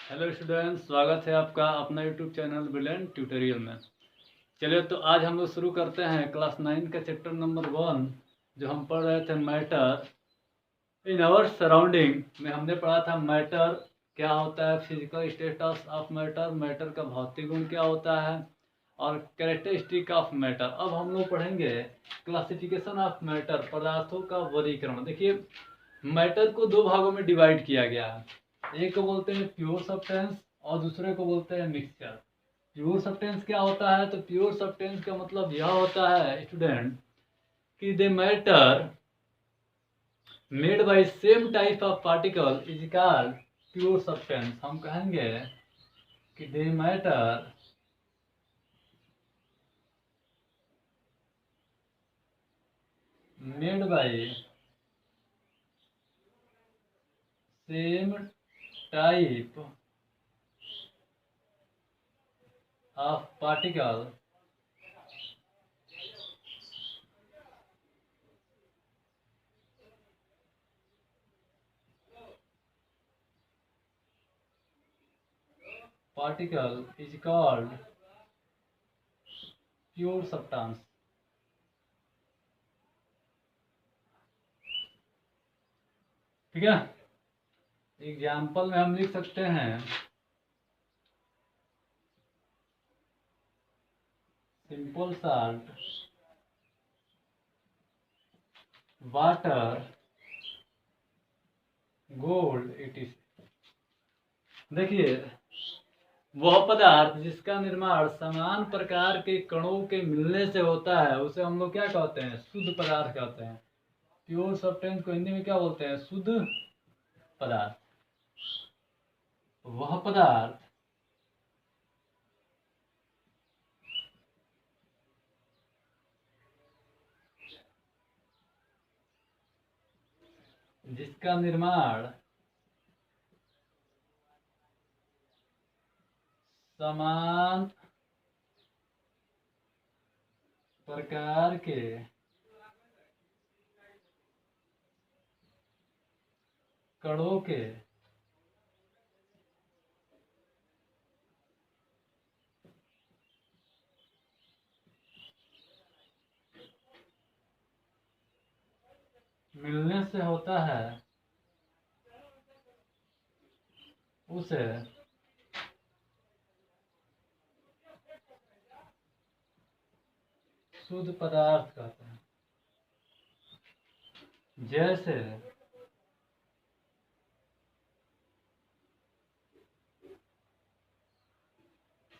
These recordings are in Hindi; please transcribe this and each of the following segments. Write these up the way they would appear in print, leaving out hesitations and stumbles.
हेलो स्टूडेंट्स, स्वागत है आपका अपना यूट्यूब चैनल ब्रिलियंट ट्यूटोरियल में। चलिए तो आज हम लोग शुरू करते हैं क्लास 9 का चैप्टर नंबर 1 जो हम पढ़ रहे थे मैटर इन आवर सराउंडिंग में। हमने पढ़ा था मैटर क्या होता है, physical status of matter, matter का भौतिक गुण क्या होता है और कैरेक्टरिस्टिक ऑफ मैटर। अब हम लोग पढ़ेंगे क्लासिफिकेशन ऑफ मैटर, पदार्थों का वर्गीकरण। देखिए, मैटर को दो भागों में डिवाइड किया गया है। एक को बोलते हैं प्योर सब्सटेंस और दूसरे को बोलते हैं मिक्सचर। प्योर सब्सटेंस क्या होता है? तो प्योर सब्सटेंस का मतलब यह होता है स्टूडेंट कि the matter made by same type of particle is called pure substance. हम कहेंगे कि the matter made by same type of particle is called pure substance. ठीक है, एग्जाम्पल में हम लिख सकते हैं simple salt, water, gold it is. देखिए, वह पदार्थ जिसका निर्माण समान प्रकार के कणों के मिलने से होता है उसे हम लोग क्या कहते हैं? शुद्ध पदार्थ कहते हैं। प्योर सब्सटेंस को हिंदी में क्या बोलते हैं? शुद्ध पदार्थ। वह पदार्थ जिसका निर्माण समान प्रकार के कणों के मिलने से होता है उसे शुद्ध पदार्थ कहते हैं। जैसे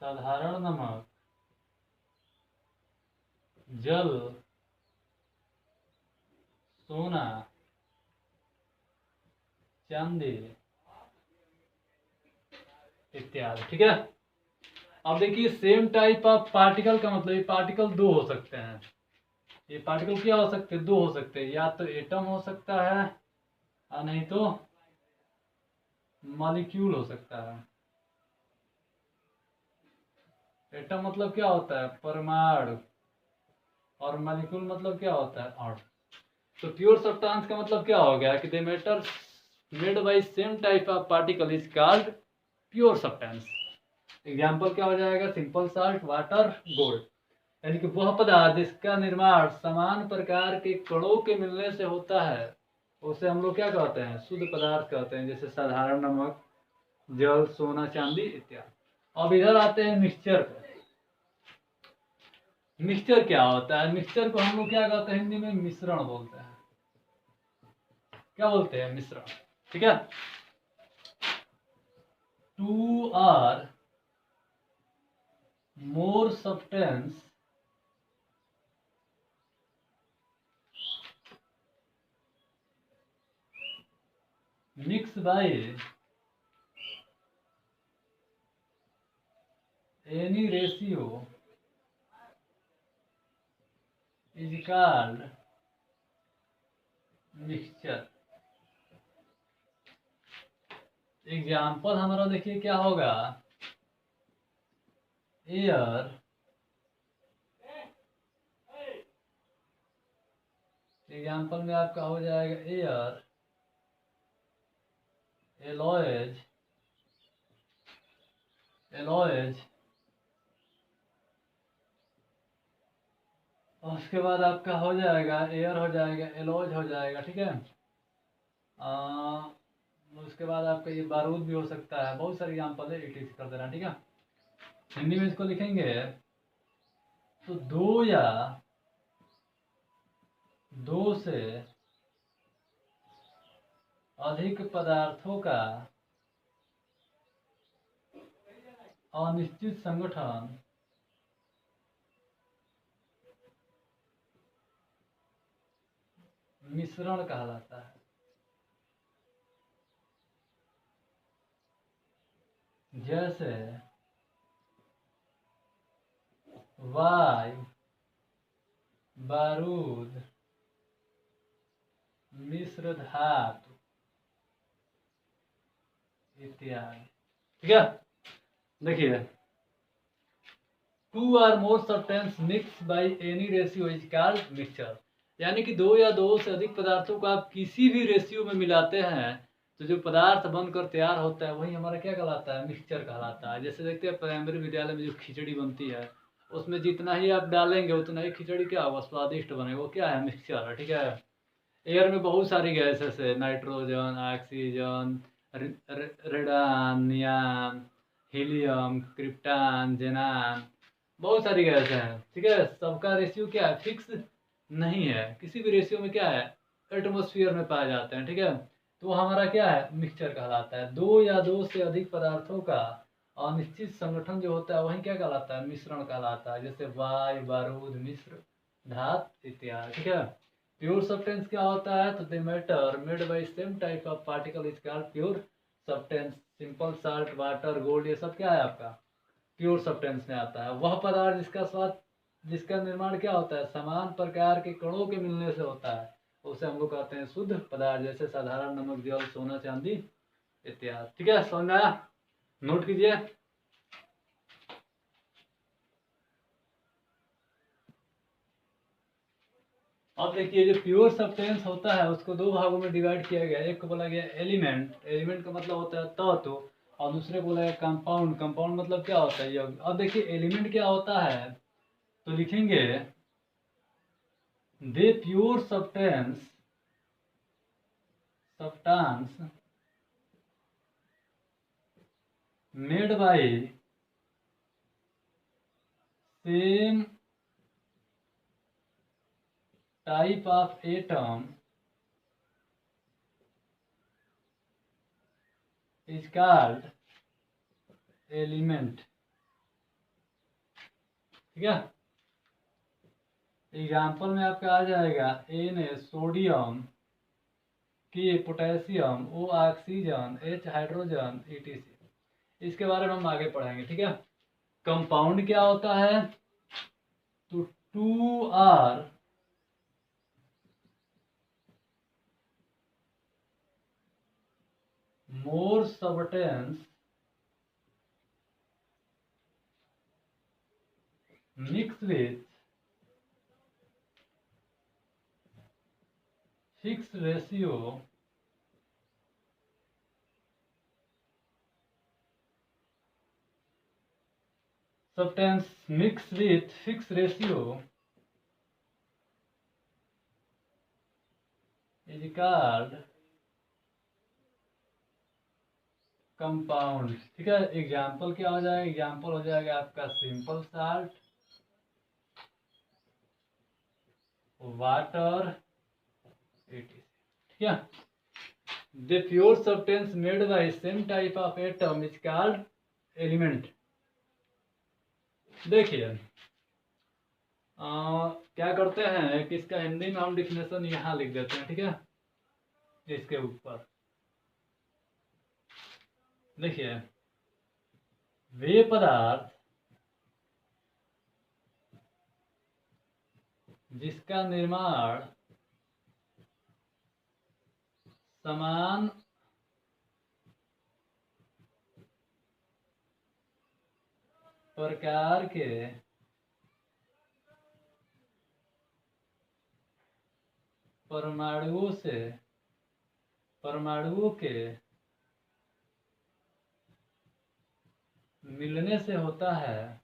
साधारण नमक, जल, सोना, चांदी इत्यादि। ठीक है, अब देखिए सेम टाइप ऑफ पार्टिकल का मतलब ये पार्टिकल दो हो सकते हैं। ये पार्टिकल क्या हो सकते हैं? दो हो सकते हैं, या तो एटम हो सकता है और नहीं तो मॉलिक्यूल हो सकता है। एटम मतलब क्या होता है? परमाणु। और मॉलिक्यूल मतलब क्या होता है? अणु। तो प्योर सब्सटेंस का मतलब क्या हो गया कि the matter made by same type of particle is called pure substance. Example क्या हो जाएगा? Simple salt, water, gold. यानी कि वह पदार्थ जिसका निर्माण समान प्रकार के कणों के मिलने से होता है उसे हम लोग क्या कहते हैं? शुद्ध पदार्थ कहते हैं। जैसे साधारण नमक, जल, सोना, चांदी इत्यादि। अब इधर आते हैं मिक्सचर पे। मिक्सचर क्या होता है? मिक्सचर को हम लोग क्या कहते हैं? हिंदी में मिश्रण बोलते हैं। क्या बोलते हैं? मिश्रण। ठीक है, two or more substance mixed by any ratio is called mixture। Example हमारा देखिए क्या होगा? एयर, एग्जाम्पल में आपका हो जाएगा एयर, एलॉयज, एलॉयज, और उसके बाद आपका हो जाएगा एयर, हो जाएगा एलॉयज, हो जाएगा, ठीक है। उसके बाद आपका ये बारूद भी हो सकता है, बहुत सारे एग्जाम्पल है, इट कर देना, ठीक है। हिंदी में इसको लिखेंगे तो दो या दो से अधिक पदार्थों का अनिश्चित संगठन मिश्रण कहलाता है। जैसे वायु, बारूद, मिश्र धातु इत्यादि, ठीक है। देखिए, two or more substance mix by any ratio is called mixture. यानी कि दो या दो से अधिक पदार्थों को आप किसी भी रेशियो में मिलाते हैं तो जो पदार्थ बनकर तैयार होता है वही हमारा क्या कहलाता है, मिक्सचर कहलाता है। जैसे देखते हैं प्राइमरी विद्यालय में जो खिचड़ी बनती है, उसमें जितना ही आप डालेंगे उतना ही खिचड़ी क्या होगा, स्वादिष्ट बनेगा, वो क्या है, मिक्सचर है, ठीक है। एयर में बहुत सारी गैसेस है, nitrogen, oxygen, radon, neon, helium, krypton, xenon, बहुत सारी गैस हैं, ठीक है। सबका रेशियो क्या है, फिक्स नहीं है, किसी भी रेशियो में क्या है, एटमोस्फियर में पाए जाते हैं, ठीक है। तो हमारा क्या है, मिक्सचर कहलाता है। दो या दो से अधिक पदार्थों का अनिश्चित संगठन जो होता है वही क्या कहलाता है, मिश्रण कहलाता है। जैसे वायु, बारूद, मिश्र धातु इत्यादि, ठीक है। प्योर सब्सटेंस क्या होता है, तो the matter made by same type of particle is called pure substance. Simple salt, water, gold, ये सब क्या है आपका प्योर सब्सटेंस में आता है। वह पदार्थ जिसका स्वाद, जिसका निर्माण क्या होता है, समान प्रकार के कणों के मिलने से होता है, उसे हम लोग कहते हैं शुद्ध पदार्थ। जैसे साधारण नमक, जल, सोना, चांदी इत्यादि, ठीक है। समझ में आया, नोट कीजिए। अब देखिए, जो प्योर सब्सटेंस होता है उसको दो भागों में डिवाइड किया गया। एक को बोला गया एलिमेंट, एलिमेंट का मतलब होता है तत्व, और दूसरे को बोला गया कंपाउंड, कंपाउंड मतलब क्या होता है, यौगिक। अब देखिए एलिमेंट क्या होता है, तो लिखेंगे the pure substance, substance made by same type of atom is called element, ठीक है। एग्जाम्पल में आपका आ जाएगा Na sodium, K potassium, O oxygen, H hydrogen, etc। इसके बारे में हम आगे पढ़ेंगे, ठीक है। कंपाउंड क्या होता है, तो two or more substance mix with fix ratio substance mixed with fixed ratio is called compound, ठीक है। एग्जाम्पल क्या हो जाएगा, एग्जाम्पल हो जाएगा आपका सिंपल साल्ट, वाटर, ठीक है। The pure substance made by same type of atom is called element. देखिए क्या करते हैं कि इसका हिंदी में हम डिफिनेशन यहाँ लिख देते हैं, ठीक है, इसके ऊपर देखिए, वे पदार्थ जिसका निर्माण समान प्रकार के परमाणुओं से, परमाणुओं के मिलने से होता है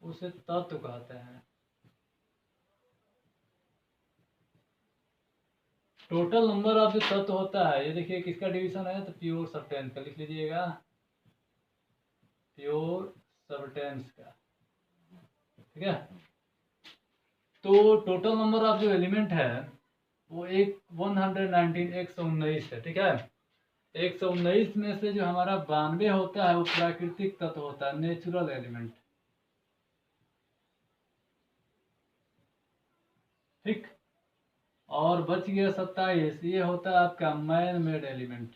उसे तत्व कहते हैं। टोटल नंबर ऑफ जो तत्व होता है, ये देखिए किसका डिवीजन है, तो प्योर सब्सटेंस का लिख लीजिएगा, प्योर सब्सटेंस का, ठीक है। तो टोटल नंबर ऑफ जो एलिमेंट है वो 119 119 है, ठीक है। 119 में से जो हमारा 92 होता है वो प्राकृतिक तत्व होता है, नेचुरल एलिमेंट, ठीक। और बच गया 27, ये होता है आपका मैन मेड एलिमेंट,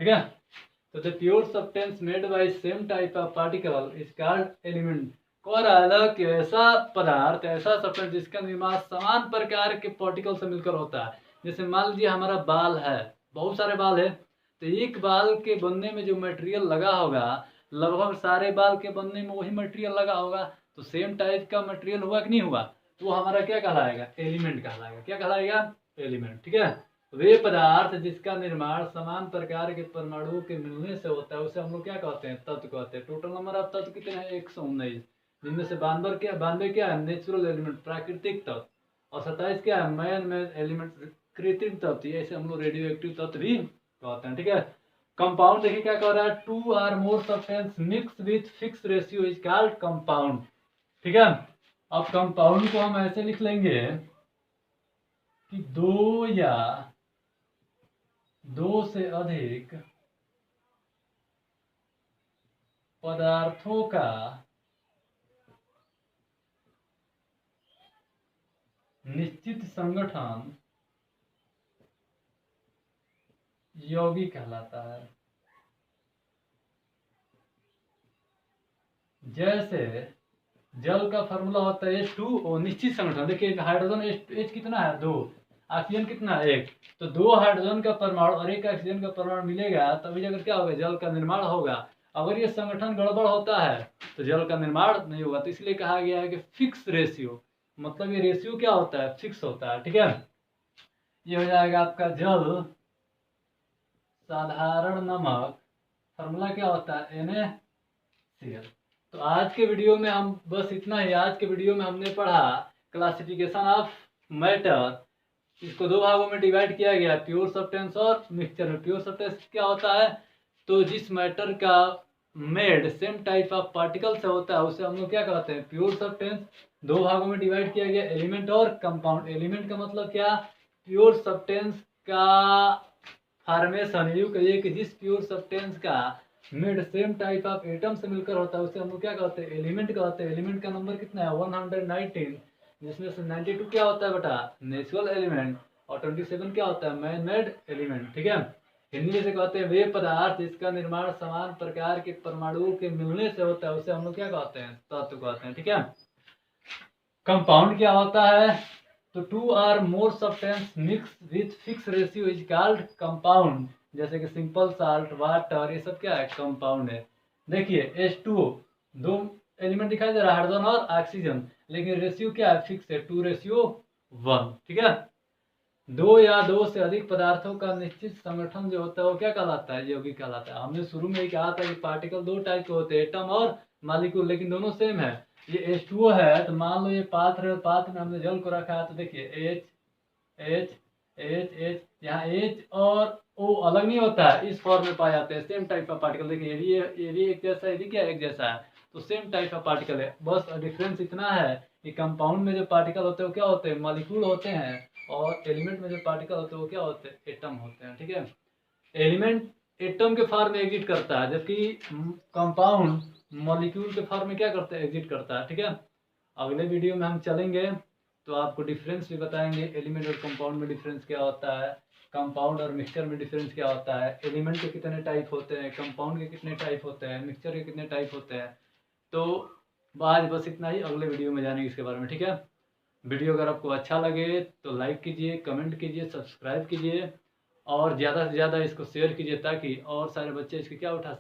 ठीक है। तो the pure substance made by same type of particle is called element. और अलग ऐसा पदार्थ, ऐसा सब्सटेंस जिसका निर्माण समान प्रकार के पार्टिकल से मिलकर होता है। जैसे मान लीजिए हमारा बाल है, बहुत सारे बाल है, तो एक बाल के बनने में जो मटेरियल लगा होगा लगभग सारे बाल के बनने में वही मटेरियल लगा होगा, तो सेम टाइप का मटेरियल हुआ कि नहीं हुआ, तो वो हमारा क्या कहलाएगा, एलिमेंट कहलाएगा। क्या कहलाएगा, एलिमेंट, ठीक है। वे पदार्थ जिसका निर्माण समान प्रकार के परमाणुओं के मिलने से होता है उसे हम लोग क्या कहते हैं, तत्व कहते हैं। टोटल नंबर ऑफ तत्व कितने हैं, 119, जिनमें से 92 क्या है, नेचुरल एलिमेंट, प्राकृतिक तत्व, और 27 क्या है, मैन मेड एलिमेंट, कृत्रिम तत्व। ऐसे हम लोग रेडियो एक्टिव तत्व भी कहते हैं, ठीक है। कंपाउंड देखिए क्या कह रहा है, 2 or more substance mix with fix ratio is called compound, ठीक है। अब कंपाउंड को हम ऐसे लिख लेंगे कि 2 या 2 से अधिक पदार्थों का निश्चित संगठन यौगिक कहलाता है। जैसे जल का फॉर्मूला होता है H2O, निश्चित संगठन, देखिए हाइड्रोजन H कितना है, 2, ऑक्सीजन कितना है, 1, तो 2 हाइड्रोजन का परमाणु और 1 ऑक्सीजन का परमाणु मिलेगा तभी अगर क्या होगा, जल का निर्माण होगा। अगर ये संगठन गड़बड़ होता है तो जल का निर्माण नहीं होगा। तो इसलिए कहा गया है कि फिक्स रेशियो, मतलब ये रेशियो क्या होता है, फिक्स होता है, ठीक है। ये हो जाएगा आपका जल साधारण नमक, फॉर्मूला क्या होता है, NaCl। तो आज के वीडियो में हम बस इतना ही। आज के वीडियो में हमने पढ़ा क्लासिफिकेशन ऑफ मैटर। इसको 2 भागों में डिवाइड किया गया, प्योर सब्सटेंस और मिक्सचर में। प्योर सब्सटेंस क्या होता है, तो जिस मैटर का made same type of particle से होता है उसे हम लोग क्या कहते हैं, प्योर सब्सटेंस। 2 भागों में डिवाइड किया गया, एलिमेंट और कंपाउंड। एलिमेंट का मतलब क्या, प्योर सब्सटेंस का फॉर्मेशन, यूं कहिए कि जिस प्योर सब्सटेंस का made same type of atom से मिलकर होता है उसे हम लोग क्या कहते हैं, एलिमेंट कहते हैं। एलिमेंट का नंबर कितना है, 119, जिसमें से 92 क्या होता है बेटा, नेचुरल एलिमेंट, और 27 क्या होता है, मैन मेड एलिमेंट, ठीक है। हिंदी में से कहते हैं वे पदार्थ जिसका निर्माण समान प्रकार के परमाणुओं के मिलने से होता है उसे हम लोग क्या कहते हैं, तत्व कहते हैं, ठीक है। कंपाउंड क्या होता है, तो 2 or more substance mix with fix ratio is called compound. जैसे कि सिंपल साल्ट, वाटर, ये सब क्या है, कंपाउंड है। देखिए H2O, 2 एलिमेंट दिखाई दे रहा है, हाइड्रोजन और ऑक्सीजन, लेकिन रेशियो क्या है, फिक्स है, 2:1, ठीक है। 2 या 2 से अधिक पदार्थों का निश्चित संगठन जो होता है वो क्या कहलाता है, यौगिक कहलाता है। हमने शुरू में ही कहा था कि पार्टिकल 2 टाइप के होते हैं, एटम और मॉलिक्यूल, लेकिन दोनों सेम है। ये H2O है, तो मान लो ये पात्र है, पात्र में हमने जल को रखा है, तो देखिए H यहाँ H और O अलग नहीं होता है, इस फॉर्म में पाए जाते हैं, सेम टाइप का पार्टिकल। देखिए ये भी एक जैसा है, ये भी क्या एक जैसा है, तो सेम टाइप का पार्टिकल है। बस डिफरेंस इतना है कि कंपाउंड में जो पार्टिकल होते हैं वो क्या होते हैं, मॉलिक्यूल होते हैं, और एलिमेंट में जो पार्टिकल होते हैं वो क्या होते हैं, एटम होते हैं, ठीक है। एलिमेंट एटम के फॉर्म में एग्जिट करता है, जबकि कंपाउंड मॉलिक्यूल के फॉर्म में क्या करता है, एग्जिट करता है, ठीक है। अगले वीडियो में हम चलेंगे तो आपको डिफरेंस भी बताएंगे, एलिमेंट और कंपाउंड में डिफरेंस क्या होता है, कंपाउंड और मिक्सचर में डिफरेंस क्या होता है, एलिमेंट के कितने टाइप होते हैं, कंपाउंड के कितने टाइप होते हैं, मिक्सचर के कितने टाइप होते हैं। तो आज बस इतना ही, अगले वीडियो में जानेंगे इसके बारे में, ठीक है। वीडियो अगर आपको अच्छा लगे तो लाइक कीजिए, कमेंट कीजिए, सब्सक्राइब कीजिए, और ज़्यादा से ज़्यादा इसको शेयर कीजिए ताकि और सारे बच्चे इसके क्या उठा